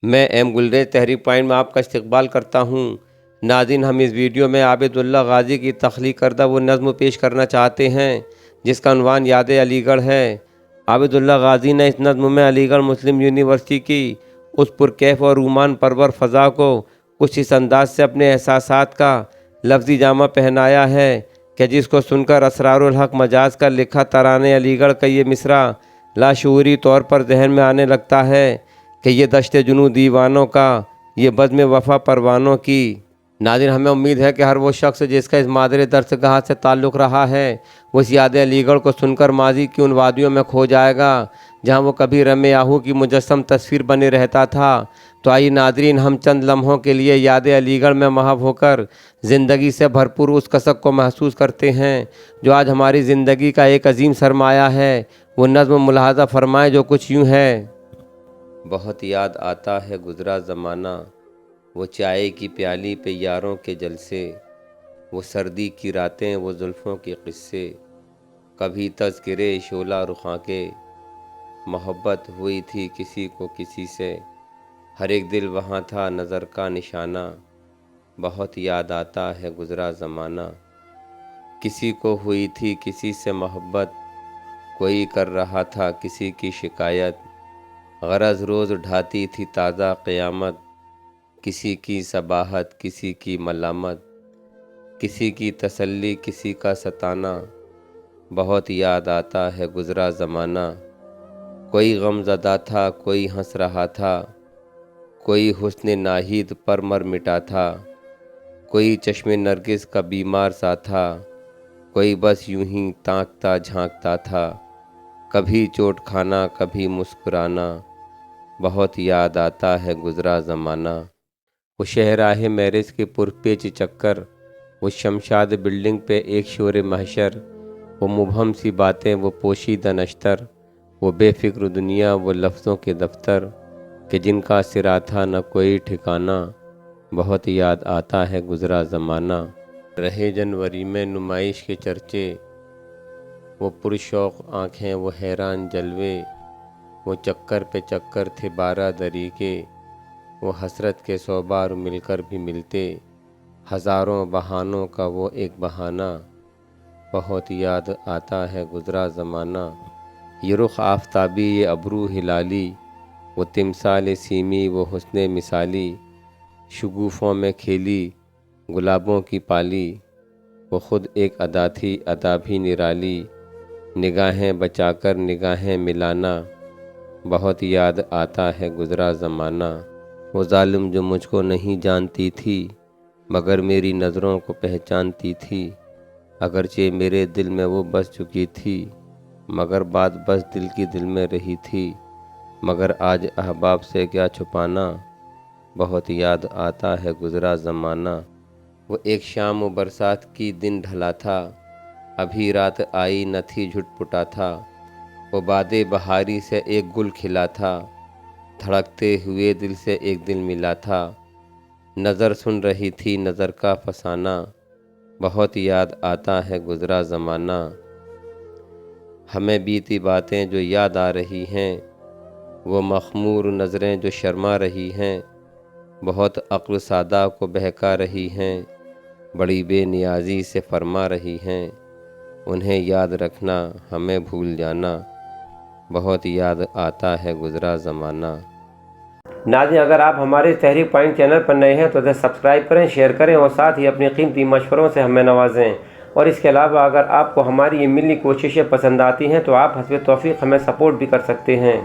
میں M galleries تحریک point میں آپ کا استقبال کرتا ہوں۔ ناظرین، ہم اس ویڈیو میں عابد اللہ غازی کی تخلیق کردہ وہ نظم پیش کرنا چاہتے ہیں جس کا عنوان یاد علی گڑھ ہے۔ عابد اللہ غازی نے اس نظم میں علی گڑھ مسلم یونیورسٹی کی اس پرکیف اور رومان پرور فضا کو کچھ اس انداز سے اپنے احساسات کا لفظی جامہ پہنایا ہے کہ جس کو سن کر اسرار الحق مجاز کا لکھا ترانے علی گڑھ کا یہ مصرع لاشعوری طور پر ذہن میں آنے لگتا ہے کہ یہ دشت جنوں دیوانوں کا، یہ بزم وفا پروانوں کی۔ ناظرین، ہمیں امید ہے کہ ہر وہ شخص جس کا اس مادر درسگاہ سے تعلق رہا ہے وہ اس یاد علی گڑھ کو سن کر ماضی کی ان وادیوں میں کھو جائے گا جہاں وہ کبھی رم یاہو کی مجسم تصویر بنے رہتا تھا۔ تو آئیے ناظرین، ہم چند لمحوں کے لیے یاد علی گڑھ میں محو ہو کر زندگی سے بھرپور اس کسک کو محسوس کرتے ہیں جو آج ہماری زندگی کا ایک عظیم سرمایہ ہے۔ وہ نظم ملاحظہ فرمائیں جو کچھ یوں ہے۔ بہت یاد آتا ہے گزرا زمانہ، وہ چائے کی پیالی پہ یاروں کے جلسے، وہ سردی کی راتیں، وہ زلفوں کے قصے، کبھی تذکرے شعلہ رخاں کے۔ محبت ہوئی تھی کسی کو کسی سے، ہر ایک دل وہاں تھا نظر کا نشانہ۔ بہت یاد آتا ہے گزرا زمانہ، کسی کو ہوئی تھی کسی سے محبت، کوئی کر رہا تھا کسی کی شکایت، غرض روز ڈھاتی تھی تازہ قیامت، کسی کی صباحت کسی کی ملامت، کسی کی تسلی کسی کا ستانا۔ بہت یاد آتا ہے گزرا زمانہ، کوئی غم زدہ تھا کوئی ہنس رہا تھا، کوئی حسن ناہید پر مر مٹا تھا، کوئی چشم نرگس کا بیمار سا تھا، کوئی بس یوں ہی تاکتا جھانکتا تھا، کبھی چوٹ کھانا کبھی مسکرانا۔ بہت یاد آتا ہے گزرا زمانہ، وہ شہراہ میرج کے پرپیچ چکر، وہ شمشاد بلڈنگ پہ ایک شور محشر، وہ مبہم سی باتیں وہ پوشیدہ نشتر، وہ بے فکر دنیا وہ لفظوں کے دفتر کہ جن کا سرا تھا نہ کوئی ٹھکانہ۔ بہت یاد آتا ہے گزرا زمانہ، رہے جنوری میں نمائش کے چرچے، وہ پرشوق آنکھیں وہ حیران جلوے، وہ چکر پہ چکر تھے 12 دری کے، وہ حسرت کے 100 بار مل کر بھی ملتے، ہزاروں بہانوں کا وہ ایک بہانہ۔ بہت یاد آتا ہے گزرا زمانہ، یہ رخ آفتابی یہ ابرو ہلالی، وہ تمثال سیمی وہ حسن مثالی، شگوفوں میں کھیلی گلابوں کی پالی، وہ خود ایک ادا تھی ادا بھی نرالی، نگاہیں بچا کر نگاہیں ملانا۔ بہت یاد آتا ہے گزرا زمانہ، وہ ظالم جو مجھ کو نہیں جانتی تھی مگر میری نظروں کو پہچانتی تھی، اگرچہ میرے دل میں وہ بس چکی تھی مگر بات بس دل کی دل میں رہی تھی، مگر آج احباب سے کیا چھپانا۔ بہت یاد آتا ہے گزرا زمانہ، وہ ایک شام و برسات کی دن ڈھلا تھا، ابھی رات آئی نہ تھی جھٹ پٹا تھا، وہ باد بہاری سے ایک گل کھلا تھا، دھڑکتے ہوئے دل سے ایک دل ملا تھا، نظر سن رہی تھی نظر کا فسانہ۔ بہت یاد آتا ہے گزرا زمانہ، ہمیں بیتی باتیں جو یاد آ رہی ہیں، وہ مخمور نظریں جو شرما رہی ہیں، بہت عقل سادہ کو بہکا رہی ہیں، بڑی بے نیازی سے فرما رہی ہیں، انہیں یاد رکھنا ہمیں بھول جانا۔ بہت یاد آتا ہے گزرا زمانہ۔ ناظرین، اگر آپ ہمارے تحریک پوائنٹ چینل پر نئے ہیں تو اسے سبسکرائب کریں، شیئر کریں اور ساتھ ہی اپنی قیمتی مشوروں سے ہمیں نوازیں۔ اور اس کے علاوہ اگر آپ کو ہماری یہ ملی کوششیں پسند آتی ہیں تو آپ حسب توفیق ہمیں سپورٹ بھی کر سکتے ہیں۔